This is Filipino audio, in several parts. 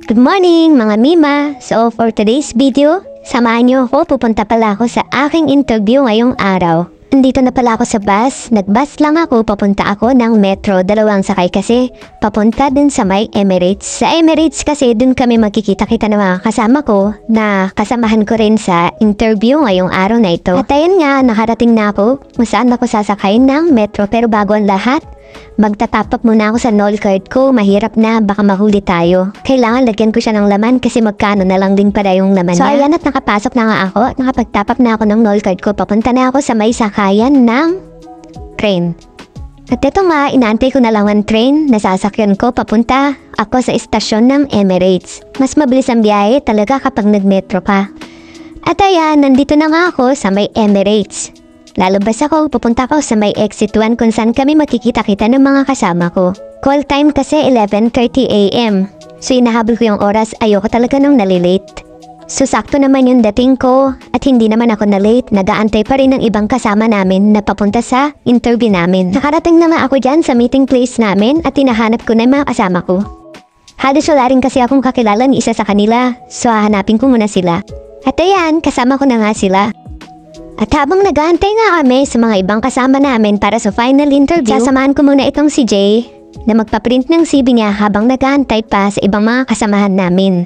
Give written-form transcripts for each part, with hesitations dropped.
Good morning mga Mima! So for today's video, samahan niyo ako, pupunta pala ako sa aking interview ngayong araw. Nandito na pala ako sa bus, nag-bus lang ako, papunta ako ng metro, dalawang sakay kasi, papunta dun sa may Emirates. Sa Emirates kasi dun kami magkikita-kita ng mga kasama ko na kasamahan ko rin sa interview ngayong araw na ito. At ayun nga, nakarating na ako kung saan ako sasakay ng metro, pero bago ang lahat, magtatap up muna ako sa Nol card ko, mahirap na, baka mahuli tayo. Kailangan lagyan ko siya ng laman kasi magkano na lang din pala yung laman niya. So ayan, at nakapasok na nga ako, at nakapag-tap up na ako ng Nol card ko, papunta na ako sa may sakayan ng train. At ito nga, inaantay ko na lang ang train na sasakyan ko, papunta ako sa istasyon ng Emirates. Mas mabilis ang biyahe talaga kapag nag-metro ka. At ayan, nandito na nga ako sa may Emirates. Lalabas ako, pupunta ako sa may exit 1 kung saan kami makikita-kita ng mga kasama ko. Call time kasi 11:30 AM. So inahabol ko yung oras, ayoko talaga nung nalilate. So sakto naman yung dating ko at hindi naman ako nalate, nag-aantay pa rin ng ibang kasama namin na papunta sa interview namin. Nakarating na nga ako dyan sa meeting place namin at hinahanap ko na yung mga kasama ko. Halos wala rin kasi akong kakilala ni isa sa kanila, so hahanapin ko muna sila. At ayan, kasama ko na nga sila. At habang nag-aantay nga kami sa mga ibang kasama namin para sa final interview, sasamahan ko muna itong si Jay na magpaprint ng CV niya habang nag-aantay pa sa ibang mga kasamahan namin.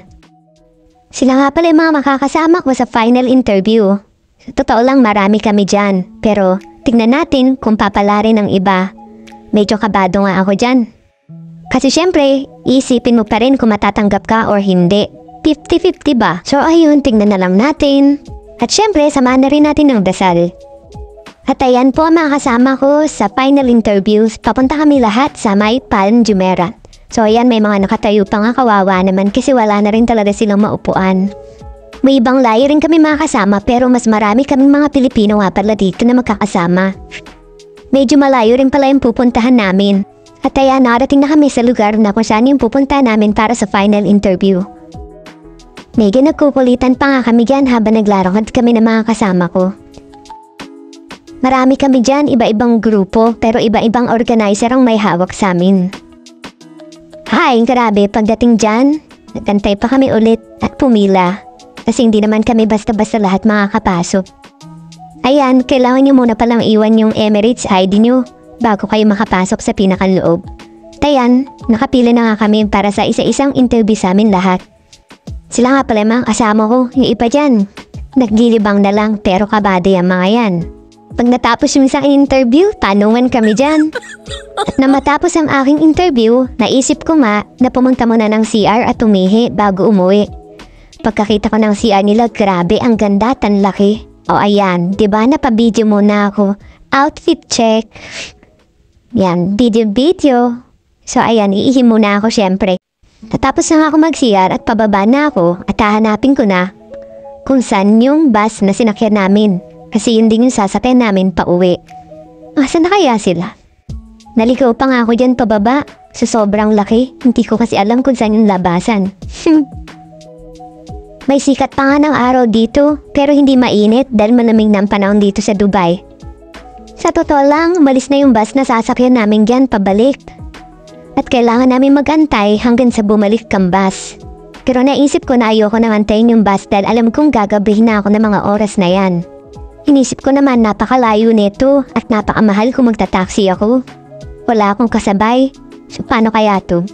Sila nga pala yung mga makakasama ko sa final interview. Totoo lang marami kami dyan, pero tignan natin kung papalarin ng iba. Medyo kabado nga ako dyan. Kasi syempre, isipin mo pa rin kung matatanggap ka or hindi. 50-50 ba? So ayun, tignan na lang natin. At syempre, samahan na rin natin ng dasal. At ayan po ang mga kasama ko sa final interviews. Papunta kami lahat sa may Palm Jumeirah. So ayan, may mga nakatayo pa nga, kawawa naman kasi wala na rin talaga silang maupuan. May ibang layo rin kami mga kasama pero mas marami kaming mga Pilipino nga pala dito na magkakasama. Medyo malayo rin pala yung pupuntahan namin. At ayan, narating na kami sa lugar na kung saan yung pupuntahan namin para sa final interview. Medyo nagkukulitan pa nga kami dyan habang naglarongad kami ng mga kasama ko. Marami kami dyan, iba-ibang grupo, pero iba-ibang organizer ang may hawak sa amin. Hay, grabe, pagdating dyan, nagantay pa kami ulit at pumila. Kasi hindi naman kami basta-basta lahat makakapasok. Ayan, kailangan nyo muna palang iwan yung Emirates ID nyo bago kayo makapasok sa pinakaloob. Ayan, nakapila na nga kami para sa isa-isang interview sa amin lahat. Sila nga pala mga kasama ko, yung iba dyan. Naglilibang na lang pero kabado yung mga yan. Pag natapos yung isang interview, tanungan kami dyan. At na matapos ang aking interview, naisip ko nga na pumunta muna ng CR at umihi bago umuwi. Pagkakita ko ng CR nila, grabe ang ganda, tan laki. O ayan, diba napabideo muna ako. Outfit check. Yan, video. So ayan, iihi muna ako syempre. Natapos na nga ako mag-CR at pababa na ako at hahanapin ko na kung saan yung bus na sinakyan namin. Kasi yun din yung sasakyan namin pa uwi. Asan na kaya sila? Naligaw pa nga ako dyan pababa. Sa sobrang laki, hindi ko kasi alam kung saan yung labasan. May sikat pa nga ng araw dito, pero hindi mainit dahil malamig na ang panahon dito sa Dubai. Sa totoo lang, malis na yung bus na sasakyan namin dyan pabalik. At kailangan namin mag-antay hanggang sa bumalik kang bus. Pero naisip ko na ayoko nang antayin yung bus dahil alam kong gagabihin na ako ng mga oras na yan. Inisip ko naman napakalayo nito at napakamahal kung magta-taxi ako. Wala akong kasabay. So paano kaya to?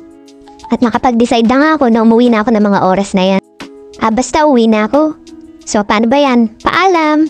At nakapag-decide na nga ako na umuwi na ako ng mga oras na yan. Basta uwi na ako. So paano ba yan? Paalam!